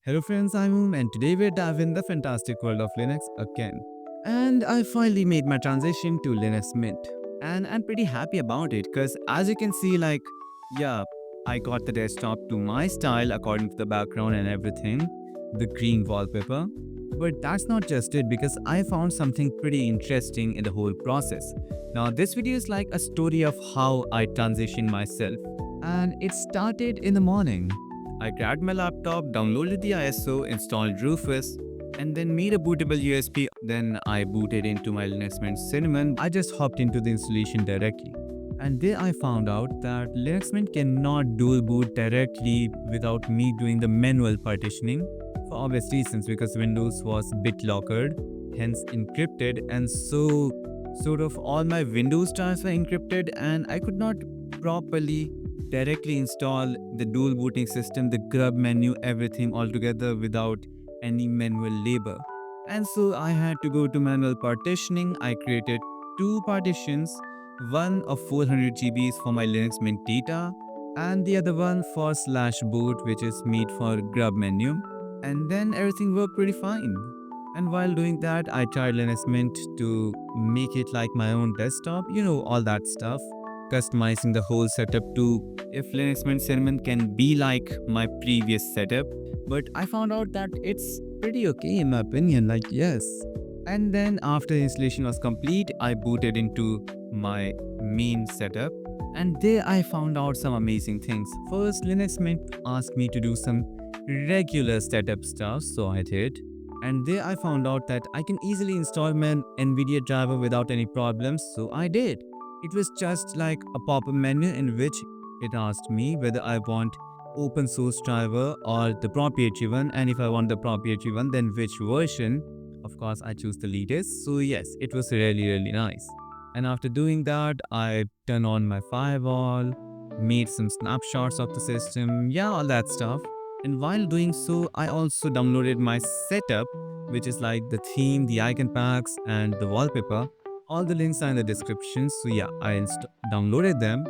Hello friends, I'm Om and today we're diving in the fantastic world of Linux again. And I finally made my transition to Linux Mint. And I'm pretty happy about it because as you can see, yeah, I got the desktop to my style according to the background and everything, the green wallpaper. But that's not just it because I found something pretty interesting in the whole process. Now, this video is like a story of how I transitioned myself. And it started in the morning. I grabbed my laptop, downloaded the ISO, installed Rufus, and then made a bootable USB. Then I booted into my Linux Mint Cinnamon. I just hopped into the installation directly. And there I found out that Linux Mint cannot dual boot directly without me doing the manual partitioning for obvious reasons because Windows was BitLockered, hence encrypted, and so sort of all my Windows drives were encrypted, and I could not properly directly install the dual booting system, the grub menu, everything all together without any manual labor. And so I had to go to manual partitioning. I created two partitions, one of 400 GBs for my Linux Mint data, and the other one for slash boot, which is made for grub menu. And then everything worked pretty fine. And while doing that, I tried Linux Mint to make it like my own desktop, all that stuff, customizing the whole setup to if Linux Mint Cinnamon can be like my previous setup. But I found out that it's pretty okay in my opinion, like, yes. And then after the installation was complete, I booted into my main setup. And there I found out some amazing things. First, Linux Mint asked me to do some regular setup stuff, so I did. And there I found out that I can easily install my NVIDIA driver without any problems, so I did. It was just like a pop-up menu in which it asked me whether I want open source driver or the proprietary one, and if I want the proprietary one, then which version. Of course, I choose the latest. So yes, it was really nice. And after doing that, I turned on my firewall, made some snapshots of the system, yeah, all that stuff. And while doing so, I also downloaded my setup, which is like the theme, the icon packs, and the wallpaper. All the links are in the description. So yeah, I downloaded them.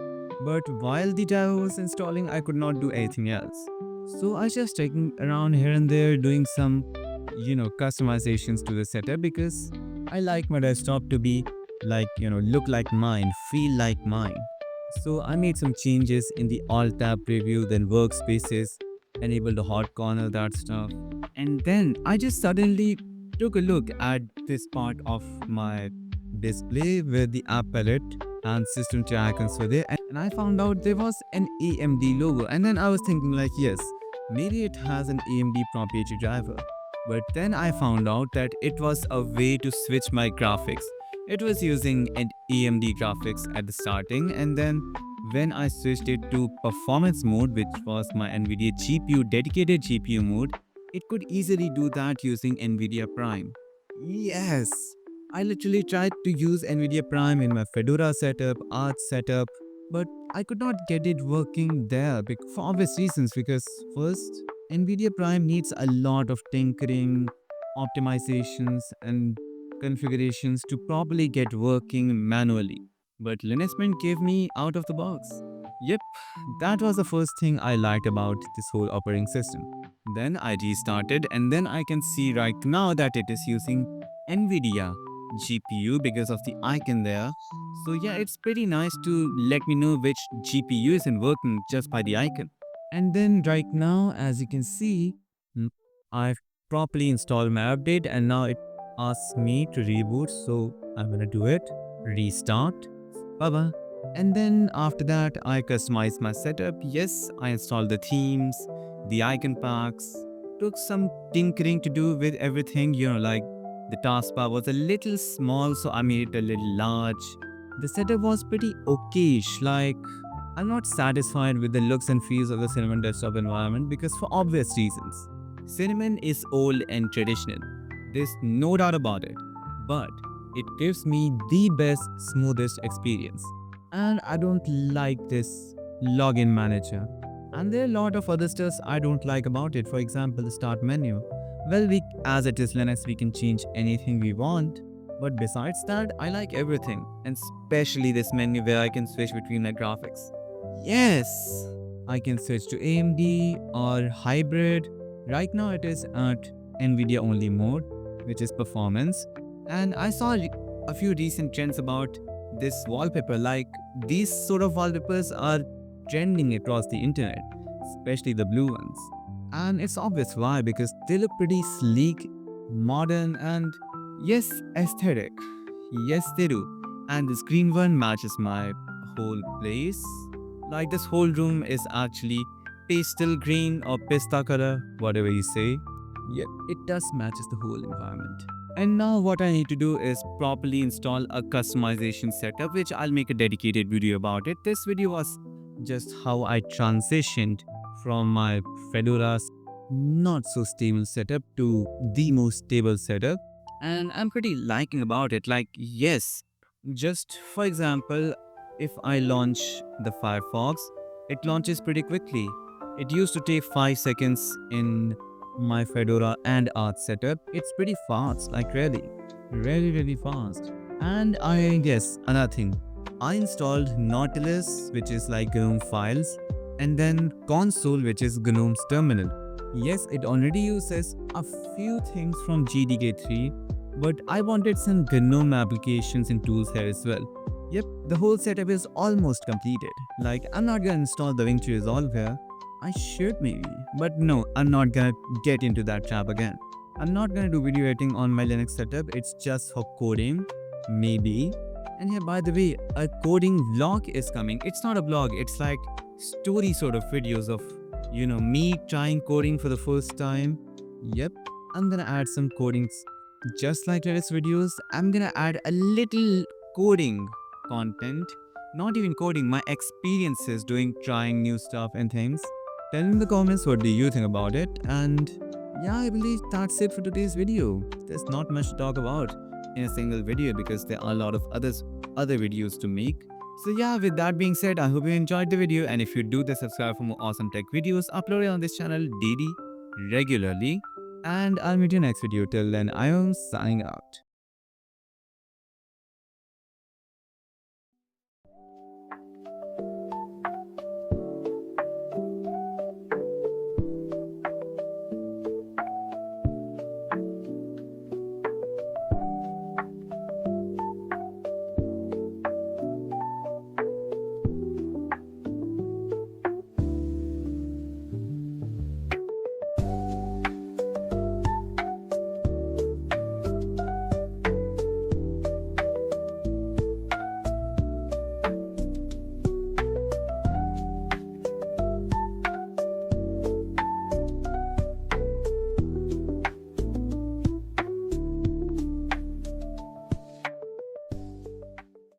But while the driver was installing, I could not do anything else. So I just taking around here and there doing some, customizations to the setup because I like my desktop to be like, look like mine, feel like mine. So I made some changes in the alt tab preview, then workspaces, enabled the hot corner, that stuff. And then I just suddenly took a look at this part of my display where the app palette and system tray icons were there, and I found out there was an AMD logo. And then I was thinking, like, yes, maybe it has an AMD proprietary driver. But then I found out that it was a way to switch my graphics. It was using an AMD graphics at the starting, and then when I switched it to performance mode, which was my NVIDIA GPU dedicated GPU mode, it could easily do that using NVIDIA Prime. Yes, I literally tried to use NVIDIA Prime in my Fedora setup, Arch setup, but I could not get it working there for obvious reasons. Because first, NVIDIA Prime needs a lot of tinkering, optimizations, and configurations to properly get working manually. But Linux Mint gave me out of the box. Yep, that was the first thing I liked about this whole operating system. Then I restarted, and then I can see right now that it is using NVIDIA GPU because of the icon there. So yeah, it's pretty nice to let me know which GPU isn't working just by the icon. And then right now, as you can see, mm, I've properly installed my update, and now it asks me to reboot. So I'm gonna do it. Restart. Bye bye. And then after that, I customized my setup. Yes, I installed the themes, the icon packs. Took some tinkering to do with everything, like the taskbar was a little small, so I made it a little large. The setup was pretty okayish, like I'm not satisfied with the looks and feels of the Cinnamon desktop environment because for obvious reasons. Cinnamon is old and traditional. There's no doubt about it. But it gives me the best, smoothest experience. And I don't like this login manager. And there are a lot of other stuff I don't like about it. For example, the start menu. Well, as it is Linux, we can change anything we want. But besides that, I like everything, and especially this menu where I can switch between my graphics. Yes, I can switch to AMD or hybrid, Right now it is at NVIDIA only mode, which is performance. And I saw a few recent trends about this wallpaper. Like these sort of wallpapers are trending across the internet, especially the blue ones. And it's obvious why, because they look pretty sleek, modern, and yes, aesthetic. Yes, they do. And this green one matches my whole place. Like this whole room is actually pastel green or pista color, whatever you say. Yep, it does matches the whole environment. And now what I need to do is properly install a customization setup, which I'll make a dedicated video about it. This video was just how I transitioned from my Fedora's not so stable setup to the most stable setup. And I'm pretty liking about it. Like, yes, just for example, if I launch the Firefox, it launches pretty quickly. It used to take 5 seconds in my Fedora and Arch setup. It's pretty fast, like really fast. And I guess another thing, I installed Nautilus, which is like GNOME files, and then Console, which is GNOME's terminal. Yes, it already uses a few things from GDK3, but I wanted some GNOME applications and tools here as well. Yep, the whole setup is almost completed. Like, I'm not gonna install the Wing to Resolve here. I should maybe, but no, I'm not gonna get into that trap again. I'm not gonna do video editing on my Linux setup, it's just for coding, maybe. And yeah, by the way, a coding vlog is coming. It's not a vlog, it's like story sort of videos of, me trying coding for the first time. Yep, I'm gonna add some codings. Just like Linux videos, I'm gonna add a little coding content. Not even coding, my experiences doing trying new stuff and things. Tell me in the comments what do you think about it. And yeah, I believe that's it for today's video. There's not much to talk about in a single video because there are a lot of other videos to make. So yeah, with that being said, I hope you enjoyed the video, and if you do, then subscribe for more awesome tech videos uploaded on this channel daily, regularly. And I'll meet you next video. Till then, I am signing out.